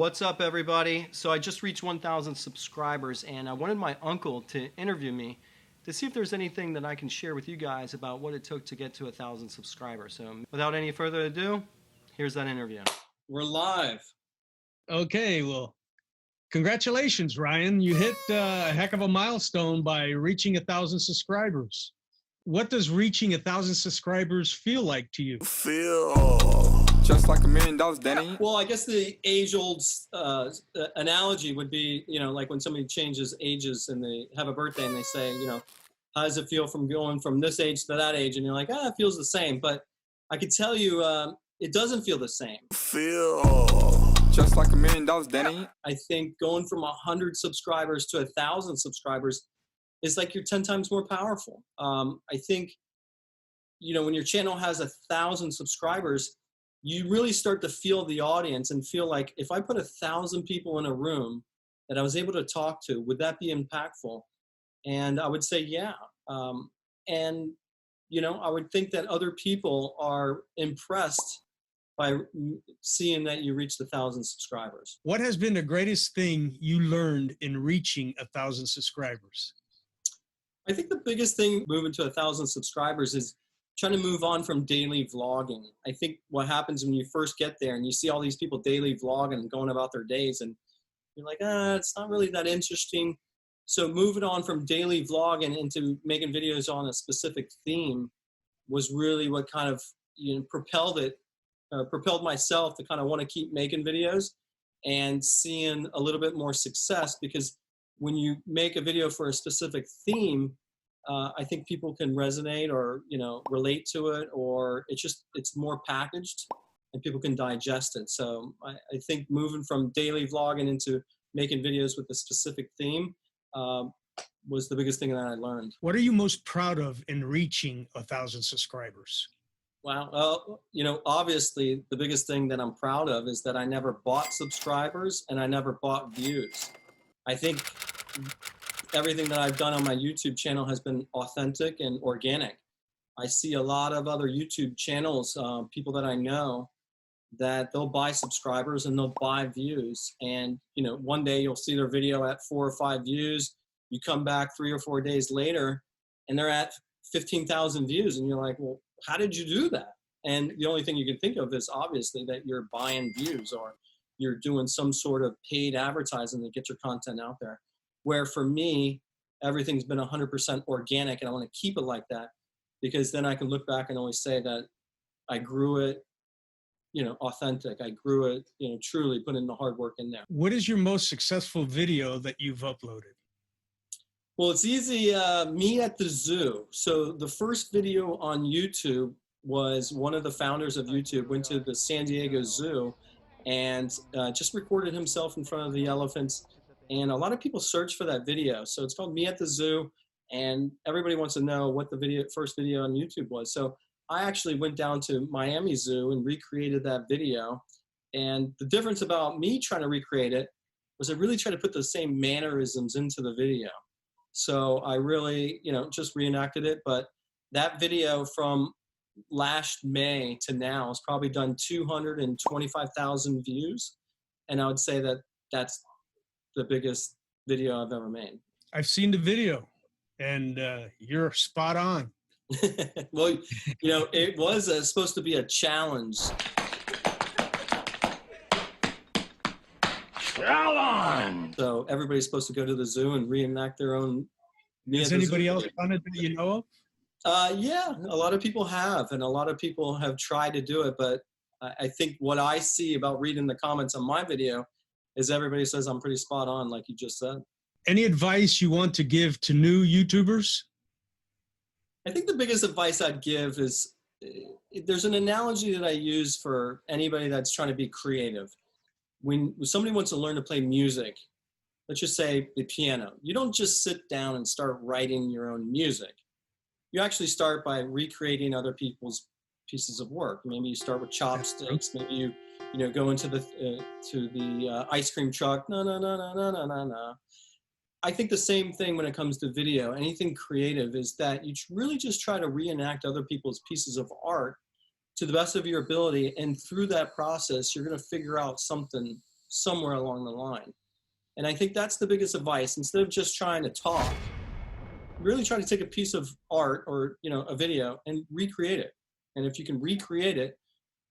What's up, everybody? So I just reached 1,000 subscribers, and I wanted my uncle to interview me to see if there's anything that I can share with you guys about what it took to get to 1,000 subscribers. So without any further ado, here's that interview. We're live. Okay, well, congratulations, Ryan. You hit a heck of a milestone by reaching 1,000 subscribers. What does reaching 1,000 subscribers feel like to you? Feel just like $1 million, Denny. Well, I guess the age-old analogy would be, like when somebody changes ages and they have a birthday and they say, how does it feel from going from this age to that age? And you're like, it feels the same. But I could tell you it doesn't feel the same. Feel just like $1 million, Denny. I think going from 100 subscribers to 1,000 subscribers is like you're 10 times more powerful. I think, when your channel has 1,000 subscribers, you really start to feel the audience and feel like, if I put 1,000 people in a room that I was able to talk to, would that be impactful? And I would say, yeah. And, I would think that other people are impressed by seeing that you reached 1,000 subscribers. What has been the greatest thing you learned in reaching 1,000 subscribers? I think the biggest thing moving to 1,000 subscribers is trying to move on from daily vlogging. I think what happens when you first get there and you see all these people daily vlogging and going about their days, and you're like, it's not really that interesting. So moving on from daily vlogging into making videos on a specific theme was really what kind of propelled myself to kind of want to keep making videos and seeing a little bit more success, because when you make a video for a specific theme, I think people can resonate or, relate to it, or it's more packaged and people can digest it. So I think moving from daily vlogging into making videos with a specific theme was the biggest thing that I learned. What are you most proud of in reaching 1,000 subscribers? Wow. Obviously the biggest thing that I'm proud of is that I never bought subscribers and I never bought views. I think everything that I've done on my YouTube channel has been authentic and organic. I see a lot of other YouTube channels, people that I know, that they'll buy subscribers and they'll buy views. And, one day you'll see their video at 4 or 5 views. You come back 3 or 4 days later and they're at 15,000 views. And you're like, well, how did you do that? And the only thing you can think of is obviously that you're buying views or you're doing some sort of paid advertising to get your content out there. Where for me, everything's been 100% organic, and I want to keep it like that, because then I can look back and always say that I grew it, authentic. I grew it, truly putting the hard work in there. What is your most successful video that you've uploaded? Well, it's easy. Me at the zoo. So the first video on YouTube was one of the founders of YouTube went to the San Diego Zoo and just recorded himself in front of the elephants. And a lot of people search for that video. So it's called Me at the Zoo, and everybody wants to know what the first video on YouTube was. So I actually went down to Miami Zoo and recreated that video. And the difference about me trying to recreate it was I really tried to put the same mannerisms into the video. So I really, just reenacted it. But that video from last May to now has probably done 225,000 views. And I would say that that's the biggest video I've ever made. I've seen the video, and you're spot on. Well, it was supposed to be a challenge. Challenge! So everybody's supposed to go to the zoo and reenact their own. Has anybody else done it that you know of? Yeah, a lot of people have, and a lot of people have tried to do it, but I think what I see about reading the comments on my video is everybody says I'm pretty spot on, like you just said. Any advice you want to give to new YouTubers? I think the biggest advice I'd give is there's an analogy that I use for anybody that's trying to be creative. When somebody wants to learn to play music, let's just say the piano, you don't just sit down and start writing your own music. You actually start by recreating other people's pieces of work. Maybe you start with chopsticks. Maybe you go into the ice cream truck. No. I think the same thing when it comes to video. Anything creative is that you really just try to reenact other people's pieces of art to the best of your ability, and through that process, you're going to figure out something somewhere along the line. And I think that's the biggest advice. Instead of just trying to talk, really try to take a piece of art or, a video and recreate it. And if you can recreate it,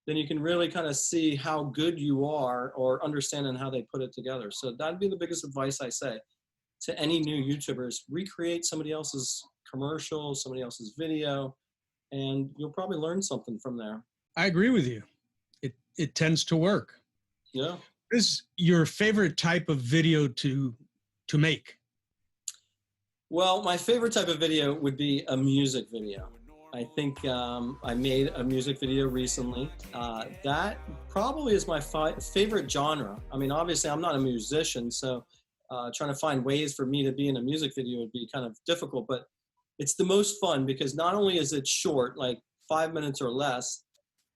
then you can really kind of see how good you are or understanding how they put it together. So that'd be the biggest advice I say to any new YouTubers: recreate somebody else's commercial, somebody else's video, and you'll probably learn something from there. I agree with you. It tends to work. Yeah. What is your favorite type of video to make? Well, my favorite type of video would be a music video. I think I made a music video recently. That probably is my favorite genre. I mean, obviously, I'm not a musician, so trying to find ways for me to be in a music video would be kind of difficult, but it's the most fun because not only is it short, like 5 minutes or less,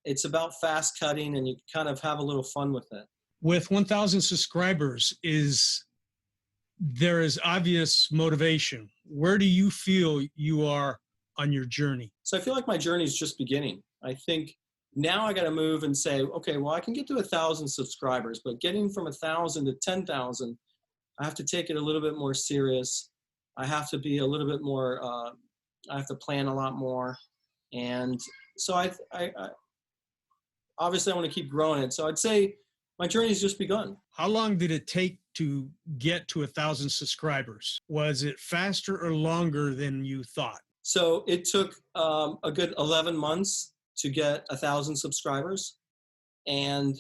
it's about fast cutting and you kind of have a little fun with it. With 1,000 subscribers, there is obvious motivation. Where do you feel you are on your journey? So I feel like my journey is just beginning. I think now I got to move and say, okay, well, I can get to 1,000 subscribers, but getting from 1,000 to 10,000, I have to take it a little bit more serious. I have to be a little bit more, I have to plan a lot more. And so I obviously I want to keep growing it. So I'd say my journey's just begun. How long did it take to get to 1,000 subscribers? Was it faster or longer than you thought? So it took a good 11 months to get 1,000 subscribers. And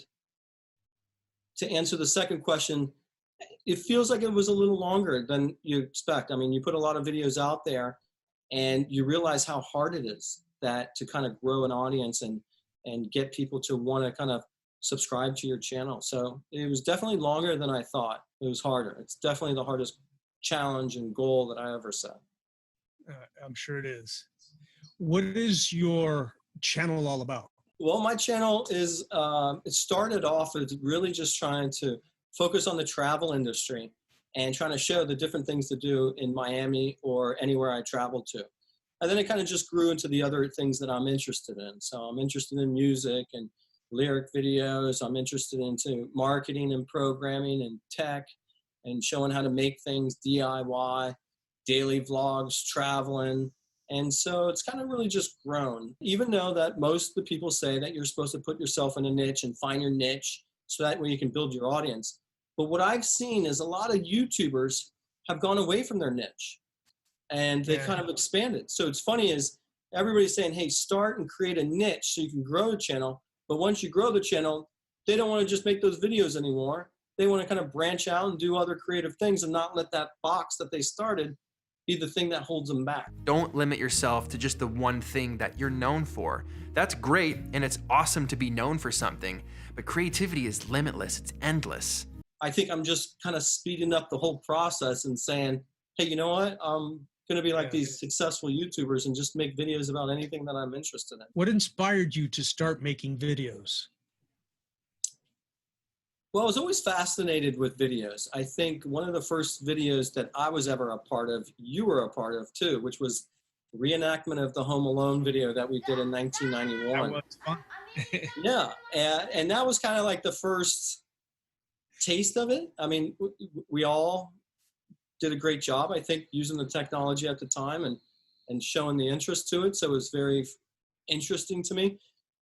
to answer the second question, it feels like it was a little longer than you expect. I mean, you put a lot of videos out there and you realize how hard it is to kind of grow an audience and get people to want to kind of subscribe to your channel. So it was definitely longer than I thought. It was harder. It's definitely the hardest challenge and goal that I ever set. I'm sure it is. What is your channel all about? Well, my channel is, it started off as really just trying to focus on the travel industry and trying to show the different things to do in Miami or anywhere I travel to. And then it kind of just grew into the other things that I'm interested in. So I'm interested in music and lyric videos. I'm interested into marketing and programming and tech and showing how to make things DIY, daily vlogs, traveling. And so it's kind of really just grown. Even though that most of the people say that you're supposed to put yourself in a niche and find your niche so that way you can build your audience. But what I've seen is a lot of YouTubers have gone away from their niche and they kind of expanded. So it's funny is everybody's saying, hey, start and create a niche so you can grow the channel. But once you grow the channel, they don't want to just make those videos anymore. They want to kind of branch out and do other creative things and not let that box that they started be the thing that holds them back. Don't limit yourself to just the one thing that you're known for. That's great, and it's awesome to be known for something, but creativity is limitless, it's endless. I think I'm just kind of speeding up the whole process and saying, hey, you know what? I'm going to be like these successful YouTubers and just make videos about anything that I'm interested in. What inspired you to start making videos? Well, I was always fascinated with videos. I think one of the first videos that I was ever a part of, you were a part of too, which was the reenactment of the Home Alone video that we did in 1991. That was fun. Yeah, and that was kind of like the first taste of it. I mean, we all did a great job, I think, using the technology at the time and showing the interest to it. So it was very interesting to me.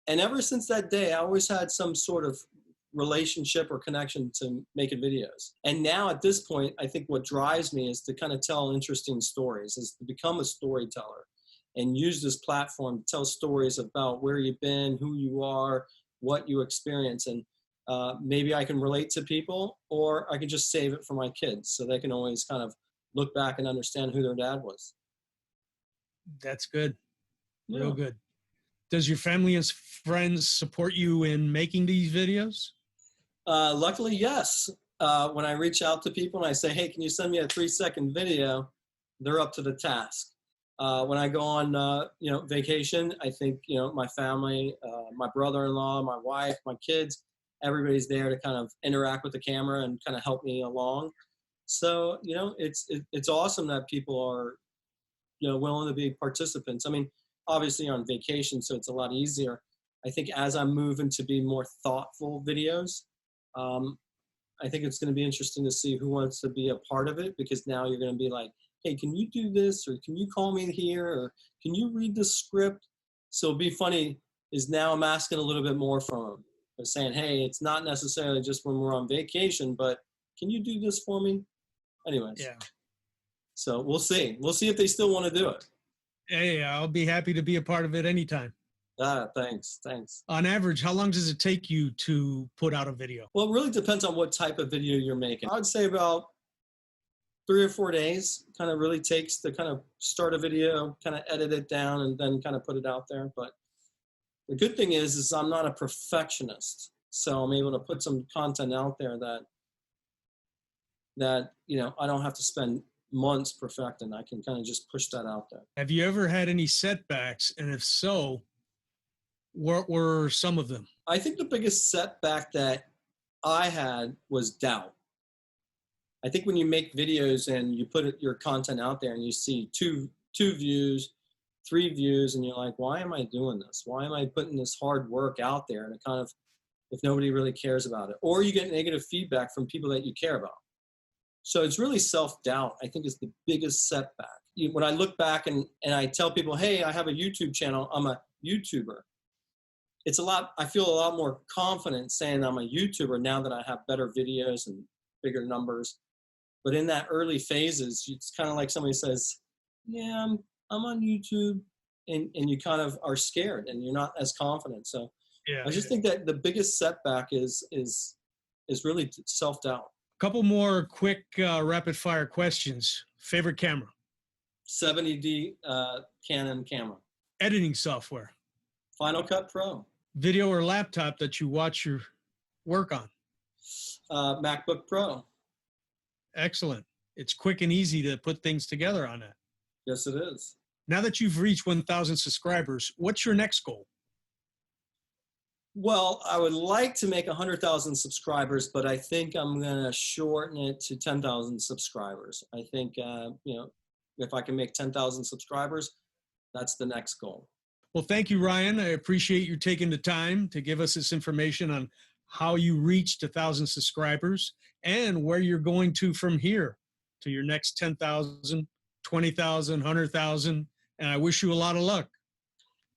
And ever since that day, I always had some sort of relationship or connection to making videos. And now at this point, I think what drives me is to kind of tell interesting stories, is to become a storyteller and use this platform to tell stories about where you've been, who you are, what you experience. And maybe I can relate to people, or I can just save it for my kids so they can always kind of look back and understand who their dad was. That's good. Real Yeah. good. Does your family and friends support you in making these videos? Luckily, yes. When I reach out to people and I say, hey, can you send me a 3-second video? They're up to the task. When I go on, vacation, I think, my family, my brother-in-law, my wife, my kids, everybody's there to kind of interact with the camera and kind of help me along. So, it's awesome that people are, willing to be participants. I mean, obviously on vacation, so it's a lot easier. I think as I'm moving to be more thoughtful videos, I think it's going to be interesting to see who wants to be a part of it, because now you're going to be like, hey, can you do this? Or can you call me here? Or can you read the script? So it'll be funny is now I'm asking a little bit more from them. They're saying, hey, it's not necessarily just when we're on vacation, but can you do this for me? Anyways. Yeah. So we'll see. We'll see if they still want to do it. Hey, I'll be happy to be a part of it anytime. Thanks. On average, how long does it take you to put out a video? Well, it really depends on what type of video you're making. I would say about 3 or 4 days kind of really takes to kind of start a video, kind of edit it down, and then kind of put it out there. But the good thing is I'm not a perfectionist. So I'm able to put some content out there that you know, I don't have to spend months perfecting. I can kind of just push that out there. Have you ever had any setbacks? And if so, what were some of them? I think the biggest setback that I had was doubt. I think when you make videos and you put your content out there and you see two views, 3 views, and you're like, why am I doing this? Why am I putting this hard work out there? And it kind of, if nobody really cares about it, or you get negative feedback from people that you care about. So it's really self-doubt, I think, is the biggest setback. When I look back and I tell people, hey, I have a YouTube channel, I'm a YouTuber. It's I feel a lot more confident saying I'm a YouTuber now that I have better videos and bigger numbers. But in that early phases, it's kind of like somebody says, yeah, I'm on YouTube, and you kind of are scared and you're not as confident. So I just think that the biggest setback is really self-doubt. Couple more quick rapid fire questions. Favorite camera? 70D Canon camera. Editing software? Final Cut Pro. Video or laptop that you watch your work on? MacBook Pro. Excellent. It's quick and easy to put things together on that. Yes, it is. Now that you've reached 1,000 subscribers, what's your next goal? Well, I would like to make 100,000 subscribers, but I think I'm going to shorten it to 10,000 subscribers. I think, you know, if I can make 10,000 subscribers, that's the next goal. Well, thank you, Ryan. I appreciate you taking the time to give us this information on how you reached 1,000 subscribers and where you're going to from here to your next 10,000, 20,000, 100,000. And I wish you a lot of luck.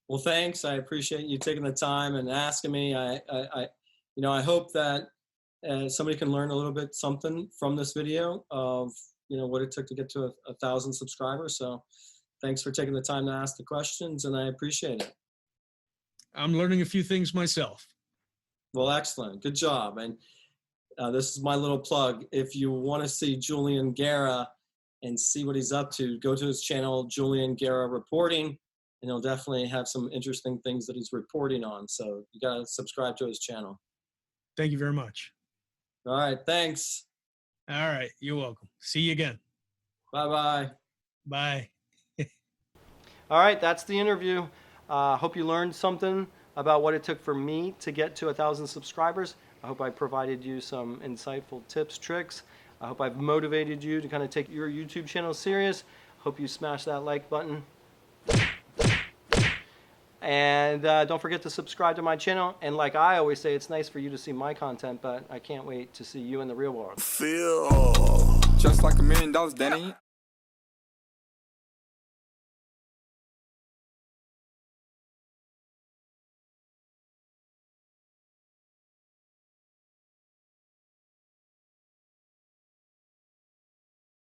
Well, thanks. I appreciate you taking the time and asking me. I hope that somebody can learn a little bit something from this video of, you know, what it took to get to 1,000 subscribers. So thanks for taking the time to ask the questions, and I appreciate it. I'm learning a few things myself. Well, excellent. Good job. And this is my little plug. If you want to see Julian Guerra and see what he's up to, go to his channel, Julian Guerra Reporting, and he'll definitely have some interesting things that he's reporting on. So you got to subscribe to his channel. Thank you very much. All right. Thanks. All right. You're welcome. See you again. Bye-bye. Bye. All right, that's the interview. Hope you learned something about what it took for me to get to 1,000 subscribers. I hope I provided you some insightful tips, tricks. I hope I've motivated you to kind of take your YouTube channel serious. Hope you smash that like button. And don't forget to subscribe to my channel. And like I always say, it's nice for you to see my content, but I can't wait to see you in the real world. Feel just like $1 million, Danny.